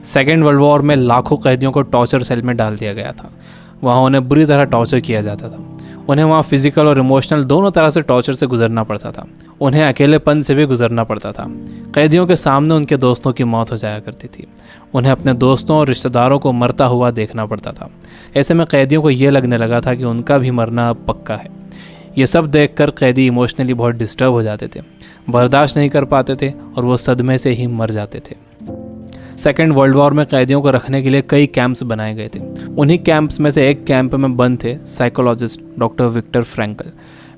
Second world war में लाखों कैदियों को टॉर्चर सेल में डाल दिया गया था। वहाँ उन्हें बुरी तरह टॉर्चर किया जाता था। उन्हें वहाँ फिजिकल और इमोशनल दोनों तरह से टॉर्चर से गुजरना पड़ता था। उन्हें अकेलेपन से भी गुजरना पड़ता था। कैदियों के सामने उनके दोस्तों की मौत हो जाया करती थी। उन्हें अपने दोस्तों और रिश्तेदारों को मरता हुआ देखना पड़ता था। ऐसे में कैदियों को ये लगने लगा था कि उनका भी मरना अब पक्का है। ये सब देखकर कैदी इमोशनली बहुत डिस्टर्ब हो जाते थे, बर्दाश्त नहीं कर पाते थे और वो सदमे से ही मर जाते थे। सेकेंड वर्ल्ड वॉर में कैदियों को रखने के लिए कई कैंप्स बनाए गए थे। उन्हीं कैंप्स में से एक कैंप में बंद थे psychologist doctor Victor Frankl.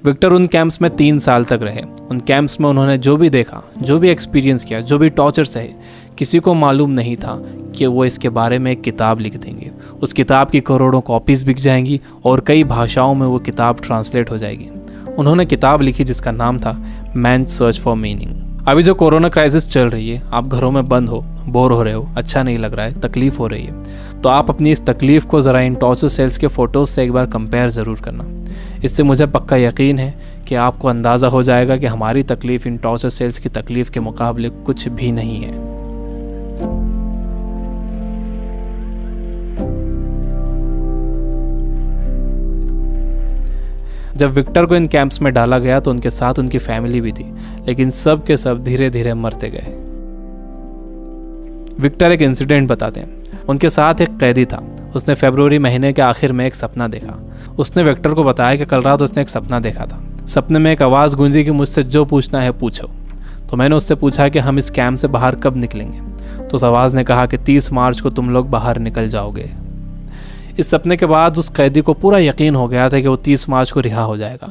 Victor उन कैंप्स में 3 साल तक रहे। उन कैंप्स में उन्होंने जो भी देखा, जो भी एक्सपीरियंस किया, जो भी टॉर्चर सहे, किसी को मालूम नहीं था कि वो इसके बारे में एक किताब लिख देंगे। उस किताब की करोड़ों कॉपीज़ बिक जाएंगी और कई भाषाओं में वो किताब ट्रांसलेट हो जाएगी। उन्होंने किताब लिखी जिसका नाम था मैन सर्च फॉर मीनिंग। अभी जो कोरोना क्राइसिस चल रही है, आप घरों में बंद हो, बोर हो रहे हो, अच्छा नहीं लग रहा है, तकलीफ हो रही है, तो आप अपनी इस तकलीफ को ज़रा इन टॉर्चर सेल्स के फ़ोटोज़ से एक बार कंपेयर ज़रूर करना। इससे मुझे पक्का यकीन है कि आपको अंदाज़ा हो जाएगा कि हमारी तकलीफ़ इन टॉर्चर सेल्स की तकलीफ़ के मुकाबले कुछ भी नहीं है। जब विक्टर को इन कैंप्स में डाला गया तो उनके साथ उनकी फैमिली भी थी, लेकिन सब के सब धीरे धीरे मरते गए। विक्टर एक इंसिडेंट बताते हैं। उनके साथ एक कैदी था। उसने फरवरी महीने के आखिर में एक सपना देखा। उसने विक्टर को बताया कि कल रात उसने एक सपना देखा था। सपने में एक आवाज़ गूंजी कि मुझसे जो पूछना है पूछो। तो मैंने उससे पूछा कि हम इस कैंप से बाहर कब निकलेंगे। तो उस आवाज़ ने कहा कि 30 मार्च को तुम लोग बाहर निकल जाओगे। इस सपने के बाद उस कैदी को पूरा यकीन हो गया था कि वो 30 मार्च को रिहा हो जाएगा।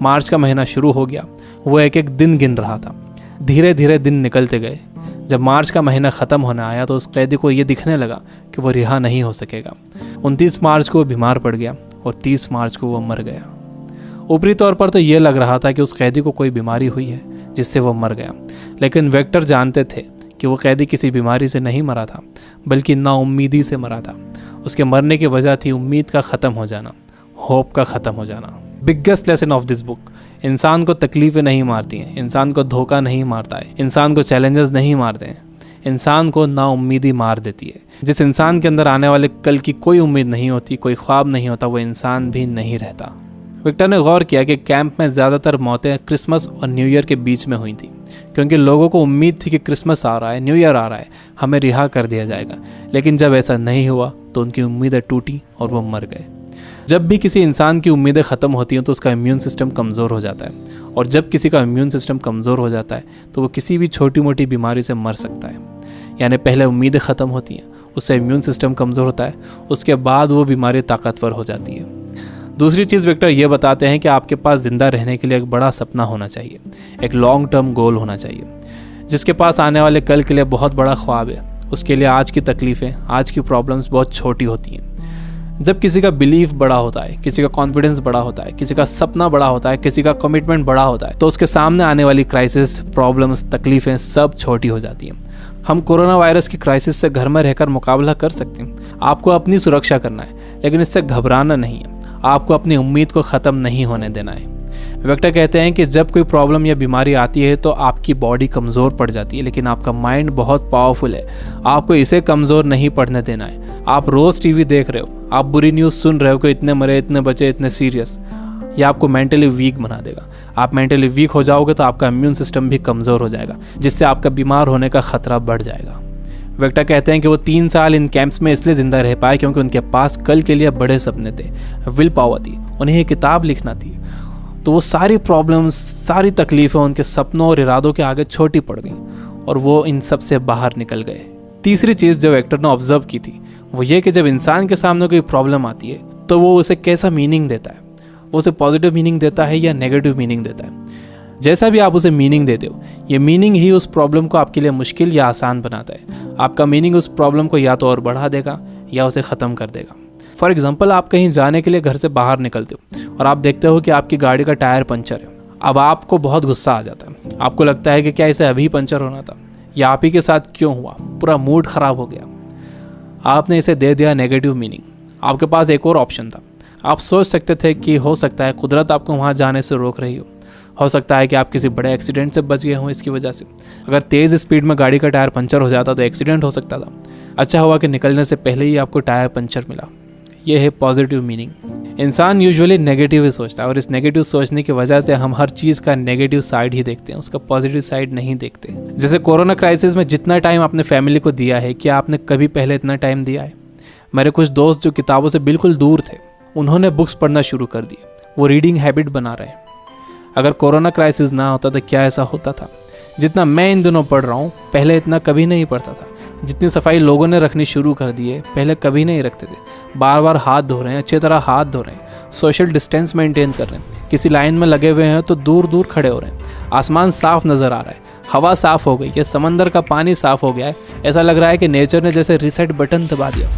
मार्च का महीना शुरू हो गया। वो एक एक दिन गिन रहा था। धीरे धीरे दिन निकलते गए। जब मार्च का महीना ख़त्म होने आया तो उस कैदी को ये दिखने लगा कि वो रिहा नहीं हो सकेगा। 29 मार्च को वो बीमार पड़ गया और 30 मार्च को वो मर गया। ऊपरी तौर पर तो ये लग रहा था कि उस कैदी को कोई बीमारी हुई है जिससे वो मर गया, लेकिन विक्टर जानते थे कि वो कैदी किसी बीमारी से नहीं मरा था, बल्कि नाउम्मीदी से मरा था। उसके मरने की वजह थी उम्मीद का ख़त्म हो जाना, होप का ख़त्म हो जाना। Biggest lesson of this book, इंसान को तकलीफ़ें नहीं मारती हैं, इंसान को धोखा नहीं मारता है, इंसान को चैलेंजेस नहीं मारते हैं, इंसान को नाउम्मीदी मार देती है। जिस इंसान के अंदर आने वाले कल की कोई उम्मीद नहीं होती, कोई ख्वाब नहीं होता, वो इंसान भी नहीं रहता। विक्टर ने गौर किया कि कैंप में ज़्यादातर मौतें क्रिसमस और न्यू ईयर के बीच में हुई थी, क्योंकि लोगों को उम्मीद थी कि क्रिसमस आ रहा है, न्यू ईयर आ रहा है, हमें रिहा कर दिया जाएगा। लेकिन जब ऐसा नहीं हुआ तो उनकी उम्मीदें टूटी और वो मर गए। जब भी किसी इंसान की उम्मीदें ख़त्म होती हैं तो उसका इम्यून सिस्टम कमज़ोर हो जाता है, और जब किसी का इम्यून सिस्टम कमज़ोर हो जाता है तो वो किसी भी छोटी मोटी बीमारी से मर सकता है। यानी पहले उम्मीदें ख़त्म होती हैं, उससे इम्यून सिस्टम कमज़ोर होता है, उसके बाद वो बीमारी ताकतवर हो जाती है। दूसरी चीज़ विक्टर ये बताते हैं कि आपके पास ज़िंदा रहने के लिए एक बड़ा सपना होना चाहिए, एक लॉन्ग टर्म गोल होना चाहिए। जिसके पास आने वाले कल के लिए बहुत बड़ा ख्वाब है, उसके लिए आज की तकलीफ़ें, आज की प्रॉब्लम्स बहुत छोटी होती हैं। जब किसी का बिलीफ बड़ा होता है, किसी का कॉन्फिडेंस बड़ा होता है, किसी का सपना बड़ा होता है, किसी का कमिटमेंट बड़ा होता है, तो उसके सामने आने वाली क्राइसिस, प्रॉब्लम्स, तकलीफ़ें सब छोटी हो जाती हैं। हम कोरोना वायरस की क्राइसिस से घर में रहकर मुकाबला कर सकते हैं। आपको अपनी सुरक्षा करना है, लेकिन इससे घबराना नहीं है। आपको अपनी उम्मीद को ख़त्म नहीं होने देना है। विक्टर कहते हैं कि जब कोई प्रॉब्लम या बीमारी आती है तो आपकी बॉडी कमज़ोर पड़ जाती है, लेकिन आपका माइंड बहुत पावरफुल है। आपको इसे कमज़ोर नहीं पड़ने देना है। आप रोज़ टीवी देख रहे हो, आप बुरी न्यूज़ सुन रहे हो कि इतने मरे, इतने बचे, इतने सीरियस, यह आपको मेंटली वीक बना देगा। आप मेंटली वीक हो जाओगे तो आपका इम्यून सिस्टम भी कमज़ोर हो जाएगा, जिससे आपका बीमार होने का ख़तरा बढ़ जाएगा। विक्टर कहते हैं कि वो 3 साल इन कैंप्स में इसलिए ज़िंदा रह पाए क्योंकि उनके पास कल के लिए बड़े सपने थे, विल पावर थी, उन्हें एक किताब लिखना थी। तो वो सारी प्रॉब्लम्स, सारी तकलीफ़ें उनके सपनों और इरादों के आगे छोटी पड़ गईं और वो इन सब से बाहर निकल गए। तीसरी चीज़ जो विक्टर ने ऑब्जर्व की थी वो ये कि जब इंसान के सामने कोई प्रॉब्लम आती है तो वो उसे कैसा मीनिंग देता है। वो उसे पॉजिटिव मीनिंग देता है या नेगेटिव मीनिंग देता है। जैसा भी आप उसे मीनिंग देते हो, ये मीनिंग ही उस प्रॉब्लम को आपके लिए मुश्किल या आसान बनाता है। आपका मीनिंग उस प्रॉब्लम को या तो और बढ़ा देगा या उसे ख़त्म कर देगा। फॉर एग्जाम्पल, आप कहीं जाने के लिए घर से बाहर निकलते हो और आप देखते हो कि आपकी गाड़ी का टायर पंचर है। अब आपको बहुत गुस्सा आ जाता है। आपको लगता है कि क्या इसे अभी पंचर होना था, या आप ही के साथ क्यों हुआ, पूरा मूड ख़राब हो गया। आपने इसे दे दिया नेगेटिव मीनिंग। आपके पास एक और ऑप्शन था। आप सोच सकते थे कि हो सकता है कुदरत आपको वहाँ जाने से रोक रही हो, हो सकता है कि आप किसी बड़े एक्सीडेंट से बच गए हों इसकी वजह से। अगर तेज़ स्पीड में गाड़ी का टायर पंचर हो जाता तो एक्सीडेंट हो सकता था। अच्छा हुआ कि निकलने से पहले ही आपको टायर पंचर मिला। यह है पॉजिटिव मीनिंग। इंसान यूजुअली नेगेटिव ही सोचता है और इस नेगेटिव सोचने की वजह से हम हर चीज़ का नेगेटिव साइड ही देखते हैं, उसका पॉजिटिव साइड नहीं देखते। जैसे कोरोना क्राइसिस में जितना टाइम आपने फैमिली को दिया है, क्या आपने कभी पहले इतना टाइम दिया है? मेरे कुछ दोस्त जो किताबों से बिल्कुल दूर थे, उन्होंने बुक्स पढ़ना शुरू कर दिए। वो रीडिंग हैबिट बना रहे हैं। अगर कोरोना क्राइसिस ना होता तो क्या ऐसा होता था? जितना मैं इन दिनों पढ़ रहा हूँ, पहले इतना कभी नहीं पढ़ता था। जितनी सफाई लोगों ने रखनी शुरू कर दी है, पहले कभी नहीं रखते थे। बार बार हाथ धो रहे हैं, अच्छी तरह हाथ धो रहे हैं, सोशल डिस्टेंस मेंटेन कर रहे हैं। किसी लाइन में लगे हुए हैं तो दूर दूर खड़े हो रहे हैं। आसमान साफ नज़र आ रहा है, हवा साफ हो गई है, समंदर का पानी साफ हो गया है। ऐसा लग रहा है कि नेचर ने जैसे रीसेट बटन दबा दिया।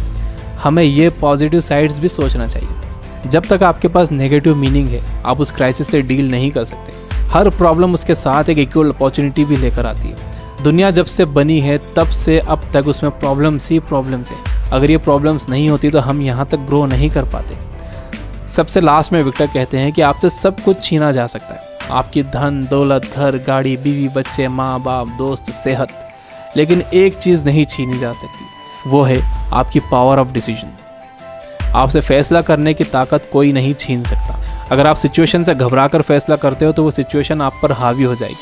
हमें ये पॉजिटिव साइड्स भी सोचना चाहिए। जब तक आपके पास नेगेटिव मीनिंग है, आप उस क्राइसिस से डील नहीं कर सकते। हर प्रॉब्लम उसके साथ एक इक्वल अपॉर्चुनिटी भी लेकर आती है। दुनिया जब से बनी है तब से अब तक उसमें प्रॉब्लम्स ही प्रॉब्लम्स हैं। अगर ये प्रॉब्लम्स नहीं होती तो हम यहाँ तक ग्रो नहीं कर पाते। सबसे लास्ट में विक्टर कहते हैं कि आपसे सब कुछ छीना जा सकता है, आपकी धन दौलत, घर, गाड़ी, बीवी, बच्चे, माँ बाप, दोस्त, सेहत, लेकिन एक चीज़ नहीं छीनी जा सकती, वो है आपकी पावर ऑफ डिसीजन। आपसे फैसला करने की ताकत कोई नहीं छीन सकता। अगर आप सिचुएशन से घबरा कर फैसला करते हो तो वो सिचुएशन आप पर हावी हो जाएगी,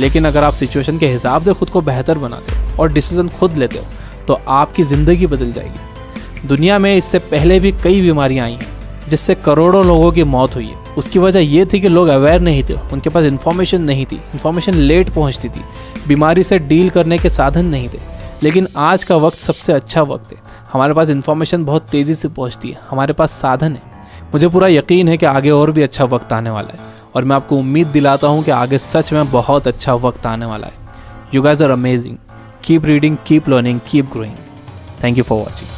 लेकिन अगर आप सिचुएशन के हिसाब से खुद को बेहतर बनाते हो और डिसीजन खुद लेते हो तो आपकी ज़िंदगी बदल जाएगी। दुनिया में इससे पहले भी कई बीमारियां आई हैं जिससे करोड़ों लोगों की मौत हुई है। उसकी वजह ये थी कि लोग अवेयर नहीं थे, उनके पास इन्फॉर्मेशन नहीं थी, इन्फॉर्मेशन लेट पहुंचती थी, बीमारी से डील करने के साधन नहीं थे। लेकिन आज का वक्त सबसे अच्छा वक्त है। हमारे पास इन्फॉर्मेशन बहुत तेज़ी से पहुंचती है, हमारे पास साधन है। मुझे पूरा यकीन है कि आगे और भी अच्छा वक्त आने वाला है और मैं आपको उम्मीद दिलाता हूँ कि आगे सच में बहुत अच्छा वक्त आने वाला है। You guys are amazing. Keep reading, keep learning, keep growing. Thank you for watching.